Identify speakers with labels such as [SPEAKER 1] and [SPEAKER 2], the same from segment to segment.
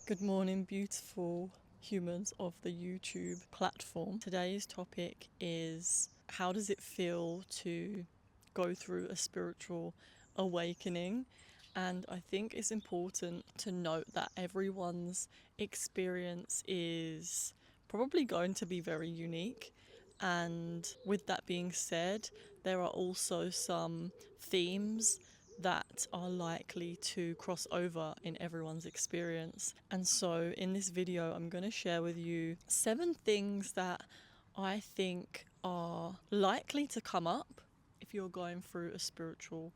[SPEAKER 1] Good morning, beautiful humans of the YouTube platform. Today's topic is how does it feel to go through a spiritual awakening? And I think it's important to note that everyone's experience is probably going to be very unique. And with that being said, there are also some themes that are likely to cross over in everyone's experience. And so in this video, I'm going to share with you 7 things that I think are likely to come up if you're going through a spiritual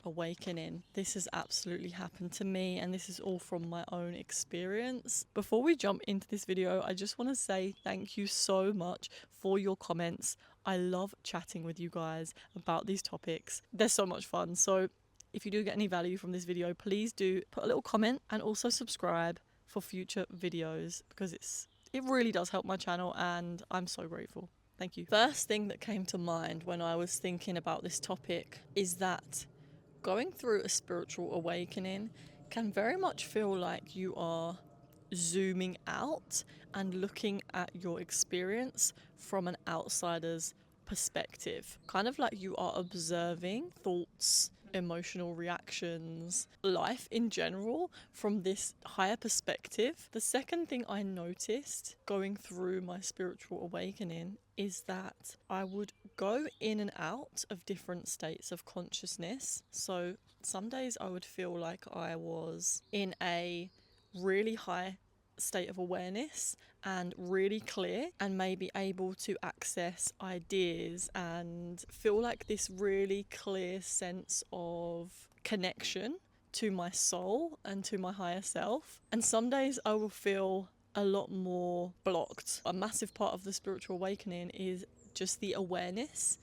[SPEAKER 1] awakening. This has absolutely happened to me, and this is all from my own experience. Before we jump into this video, I just want to say thank you so much for your comments. I love chatting with you guys about these topics. They're so much fun. So if you do get any value from this video, please do put a little comment and also subscribe for future videos because it really does help my channel and I'm so grateful. Thank you. First thing that came to mind when I was thinking about this topic is that going through a spiritual awakening can very much feel like you are zooming out and looking at your experience from an outsider's perspective. Kind of like you are observing thoughts, emotional reactions, life in general from this higher perspective. The second thing I noticed going through my spiritual awakening is that I would go in and out of different states of consciousness. So some days I would feel like I was in a really high state of awareness and really clear and maybe able to access ideas and feel like this really clear sense of connection to my soul and to my higher self. And some days I will feel a lot more blocked. A massive part of the spiritual awakening is just the awareness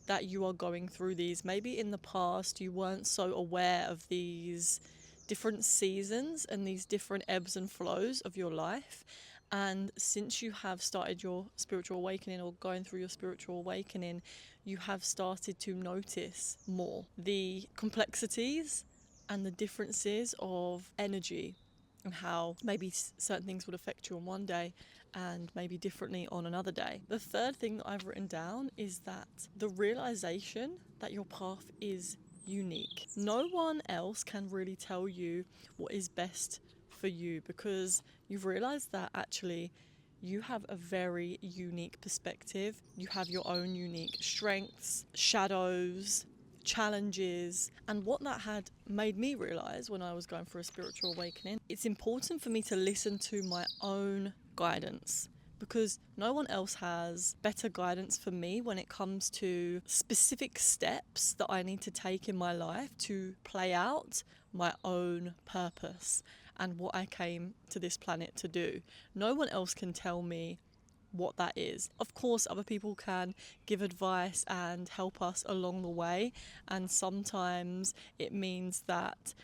[SPEAKER 1] that you are going through these. Maybe in the past you weren't so aware of these different seasons and these different ebbs and flows of your life. And since you have started your spiritual awakening or going through your spiritual awakening, you have started to notice more the complexities and the differences of energy and how maybe certain things would affect you on one day and maybe differently on another day. The third thing that I've written down is that the realization that your path is unique. No one else can really tell you what is best for you because you've realized that actually you have a very unique perspective. You have your own unique strengths, shadows, challenges. And what that had made me realize when I was going through a spiritual awakening, it's important for me to listen to my own guidance because no one else has better guidance for me when it comes to specific steps that I need to take in my life to play out my own purpose and what I came to this planet to do. No one else can tell me what that is. Of course, other people can give advice and help us along the way, and sometimes it means that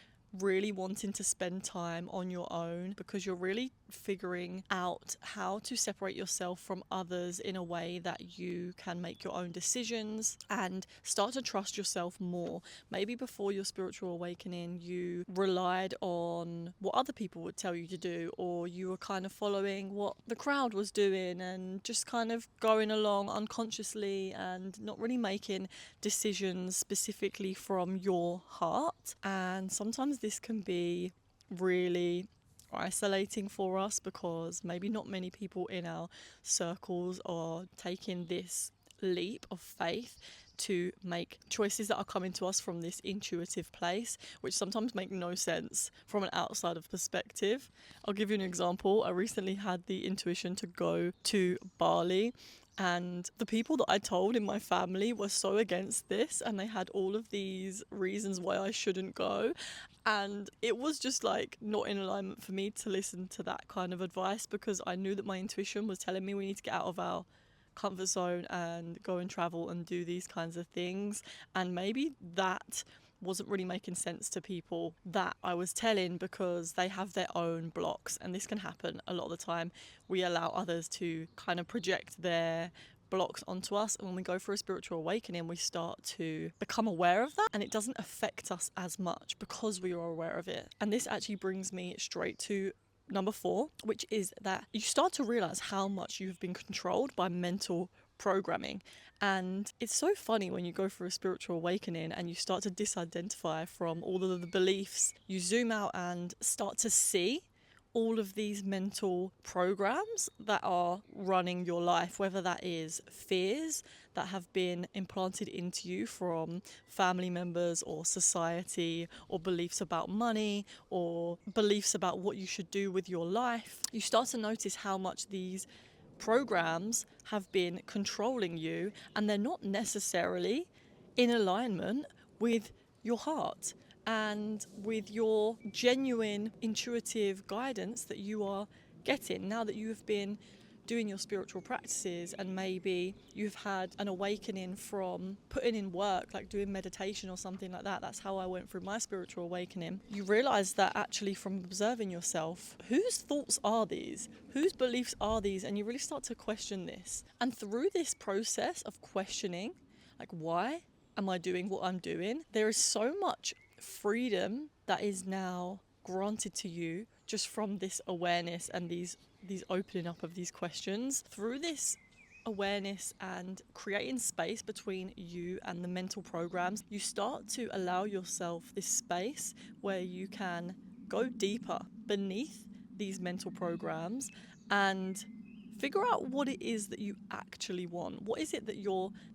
[SPEAKER 1] really wanting to spend time on your own because you're really figuring out how to separate yourself from others in a way that you can make your own decisions and start to trust yourself more. Maybe before your spiritual awakening you relied on what other people would tell you to do, or you were kind of following what the crowd was doing and just kind of going along unconsciously and not really making decisions specifically from your heart. And sometimes this can be really isolating for us because maybe not many people in our circles are taking this leap of faith to make choices that are coming to us from this intuitive place, which sometimes make no sense from an outside of perspective. I'll give you an example. I recently had the intuition to go to Bali, and the people that I told in my family were so against this and they had all of these reasons why I shouldn't go. And it was just like not in alignment for me to listen to that kind of advice because I knew that my intuition was telling me we need to get out of our comfort zone and go and travel and do these kinds of things. And maybe that wasn't really making sense to people that I was telling because they have their own blocks, and this can happen a lot of the time. We allow others to kind of project their blocks onto us, and when we go through a spiritual awakening we start to become aware of that and it doesn't affect us as much because we are aware of it. And this actually brings me straight to number 4, which is that you start to realize how much you've been controlled by mental programming. And it's so funny when you go through a spiritual awakening and you start to disidentify from all of the beliefs. You zoom out and start to see all of these mental programs that are running your life, whether that is fears that have been implanted into you from family members or society, or beliefs about money, or beliefs about what you should do with your life. You start to notice how much these programs have been controlling you, and they're not necessarily in alignment with your heart and with your genuine intuitive guidance that you are getting now that you have been doing your spiritual practices, and maybe you've had an awakening from putting in work, like doing meditation or something like that. That's how I went through my spiritual awakening. You realize that actually, from observing yourself, whose thoughts are these? Whose beliefs are these? And you really start to question this. And through this process of questioning, like, why am I doing what I'm doing? There is so much freedom that is now granted to you just from this awareness and these opening up of these questions. Through this awareness and creating space between you and the mental programs, you start to allow yourself this space where you can go deeper beneath these mental programs and figure out what it is that you actually want. What is it that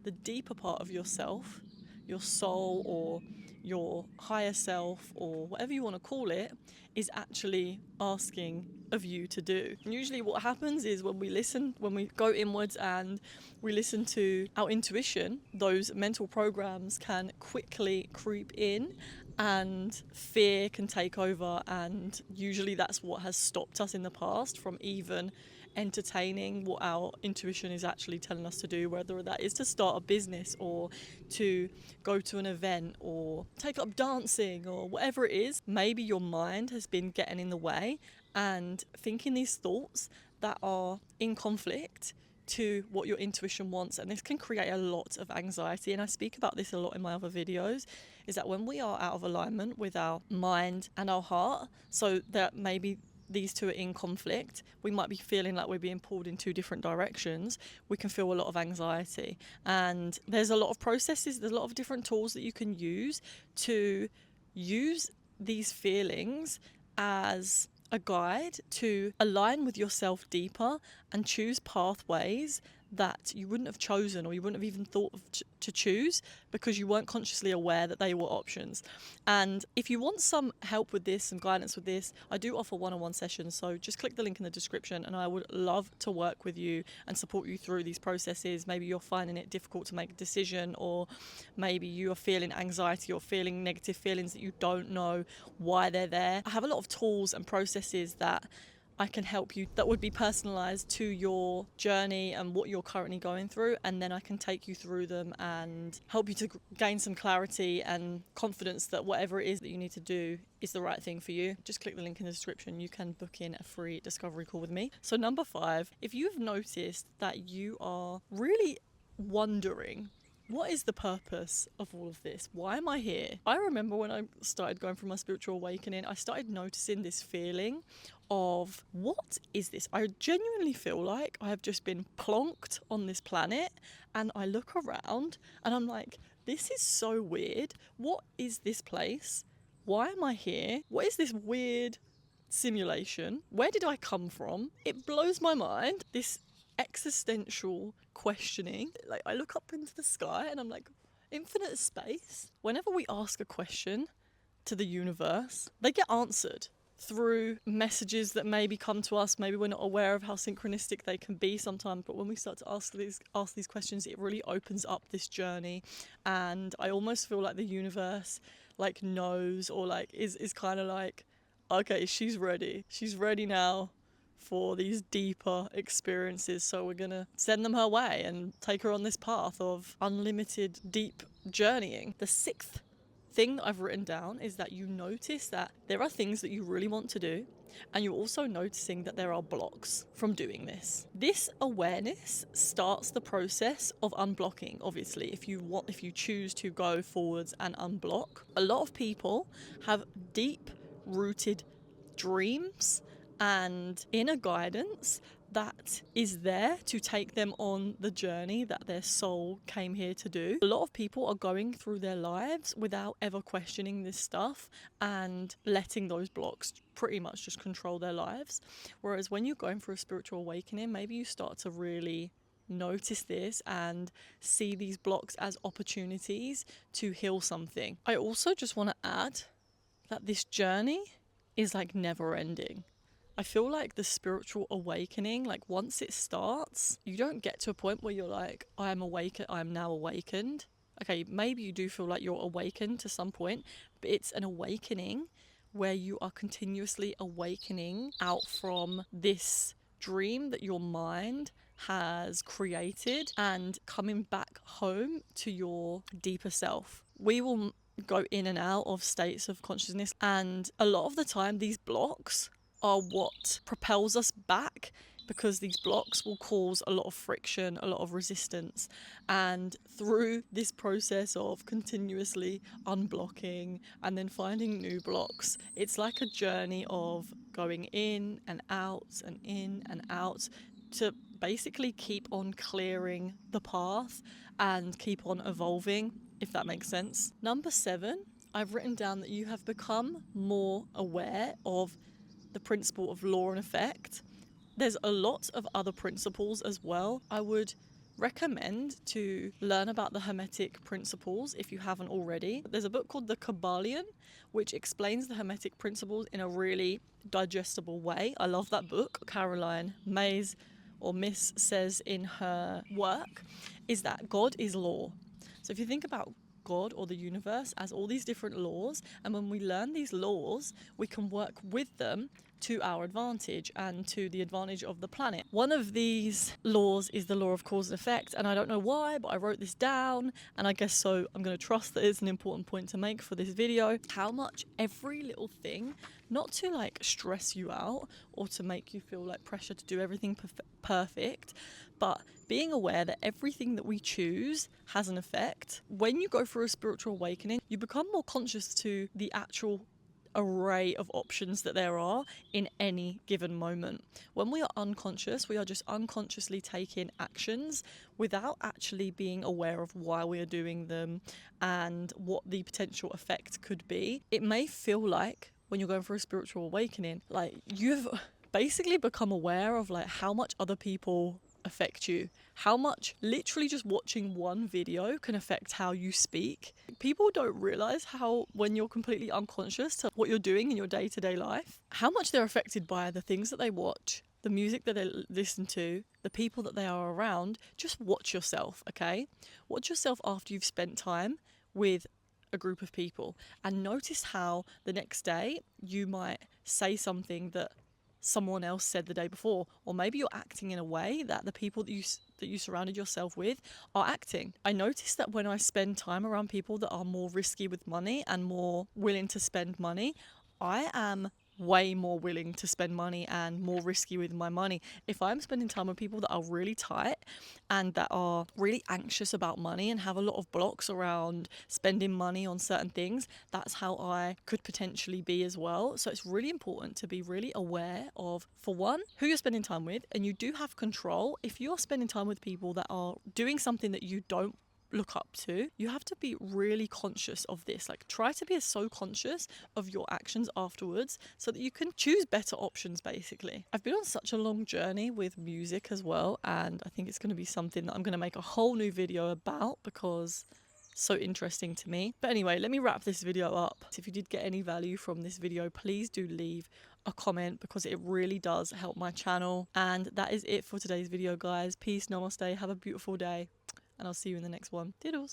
[SPEAKER 1] the deeper part of yourself, your soul, or your higher self, or whatever you want to call it, is actually asking of you to do. And usually what happens is when we go inwards and we listen to our intuition, those mental programs can quickly creep in and fear can take over, and usually that's what has stopped us in the past from even entertaining what our intuition is actually telling us to do, whether that is to start a business or to go to an event or take up dancing or whatever it is. Maybe your mind has been getting in the way and thinking these thoughts that are in conflict to what your intuition wants, and this can create a lot of anxiety. And I speak about this a lot in my other videos, is that when we are out of alignment with our mind and our heart, so that maybe these two are in conflict, we might be feeling like we're being pulled in two different directions. We can feel a lot of anxiety, and there's a lot of processes, there's a lot of different tools that you can use to use these feelings as a guide to align with yourself deeper and choose pathways that you wouldn't have chosen, or you wouldn't have even thought of to choose, because you weren't consciously aware that they were options. And if you want some help with this, some guidance with this, I do offer one-on-one sessions, so just click the link in the description and I would love to work with you and support you through these processes. Maybe you're finding it difficult to make a decision, or maybe you are feeling anxiety or feeling negative feelings that you don't know why they're there. I have a lot of tools and processes that I can help you that would be personalized to your journey and what you're currently going through, and then I can take you through them and help you to gain some clarity and confidence that whatever it is that you need to do is the right thing for you. Just click the link in the description. You can book in a free discovery call with me. So number 5, if you've noticed that you are really wondering, what is the purpose of all of this? Why am I here? I remember when I started going through my spiritual awakening, I started noticing this feeling of, what is this? I genuinely feel like I have just been plonked on this planet, and I look around and I'm like, this is so weird. What is this place? Why am I here? What is this weird simulation? Where did I come from? It blows my mind. This existential questioning. Like, I look up into the sky and I'm like, infinite space. Whenever we ask a question to the universe, they get answered through messages that maybe come to us. Maybe we're not aware of how synchronistic they can be sometimes, but when we start to ask these questions, it really opens up this journey. And I almost feel like the universe like knows, or like is kind of like, okay, she's ready now for these deeper experiences, so we're gonna send them her way and take her on this path of unlimited deep journeying. The 6th thing that I've written down is that you notice that there are things that you really want to do, and you're also noticing that there are blocks from doing this. This awareness starts the process of unblocking. Obviously, if you choose to go forwards and unblock, a lot of people have deep rooted dreams and inner guidance that is there to take them on the journey that their soul came here to do. A lot of people are going through their lives without ever questioning this stuff and letting those blocks pretty much just control their lives. Whereas when you're going through a spiritual awakening, maybe you start to really notice this and see these blocks as opportunities to heal something. I also just want to add that this journey is like never ending. I feel like the spiritual awakening, like once it starts, you don't get to a point where you're like, I'm now awakened. Okay, maybe you do feel like you're awakened to some point, but it's an awakening where you are continuously awakening out from this dream that your mind has created and coming back home to your deeper self. We will go in and out of states of consciousness, and a lot of the time these blocks are what propels us back, because these blocks will cause a lot of friction, a lot of resistance. And through this process of continuously unblocking and then finding new blocks, it's like a journey of going in and out and in and out to basically keep on clearing the path and keep on evolving, if that makes sense. Number 7, I've written down that you have become more aware of the principle of law and effect. There's a lot of other principles as well. I would recommend to learn about the Hermetic principles if you haven't already. There's a book called The Kabbalion, which explains the Hermetic principles in a really digestible way. I love that book. Caroline Mays, or Miss, says in her work is that God is law. So if you think about God or the universe as all these different laws, and when we learn these laws, we can work with them to our advantage and to the advantage of the planet. One of these laws is the law of cause and effect, and I don't know why, but I wrote this down, and I guess so I'm going to trust that it's an important point to make for this video. How much every little thing, not to like stress you out or to make you feel like pressure to do everything perfect, but being aware that everything that we choose has an effect. When you go through a spiritual awakening, you become more conscious to the actual array of options that there are in any given moment. When we are unconscious, we are just unconsciously taking actions without actually being aware of why we are doing them and what the potential effect could be. It may feel like when you're going through a spiritual awakening, like you've basically become aware of like how much other people affect you, how much literally just watching one video can affect how you speak. People don't realize how, when you're completely unconscious to what you're doing in your day-to-day life, how much they're affected by the things that they watch, the music that they listen to, the people that they are around. Just watch yourself, okay? Watch yourself after you've spent time with a group of people and notice how the next day you might say something that someone else said the day before, or maybe you're acting in a way that the people that you surrounded yourself with are acting. I noticed that when I spend time around people that are more risky with money and more willing to spend money, I am way more willing to spend money and more risky with my money. If I'm spending time with people that are really tight and that are really anxious about money and have a lot of blocks around spending money on certain things, that's how I could potentially be as well. So it's really important to be really aware of, for one, who you're spending time with, and you do have control. If you're spending time with people that are doing something that you don't look up to, you have to be really conscious of this. Like, try to be so conscious of your actions afterwards so that you can choose better options, basically. I've been on such a long journey with music as well, and I think it's going to be something that I'm going to make a whole new video about because so interesting to me. But anyway, let me wrap this video up. If you did get any value from this video, please do leave a comment because it really does help my channel. And that is it for today's video, guys. Peace, namaste, have a beautiful day, and I'll see you in the next one. Toodles.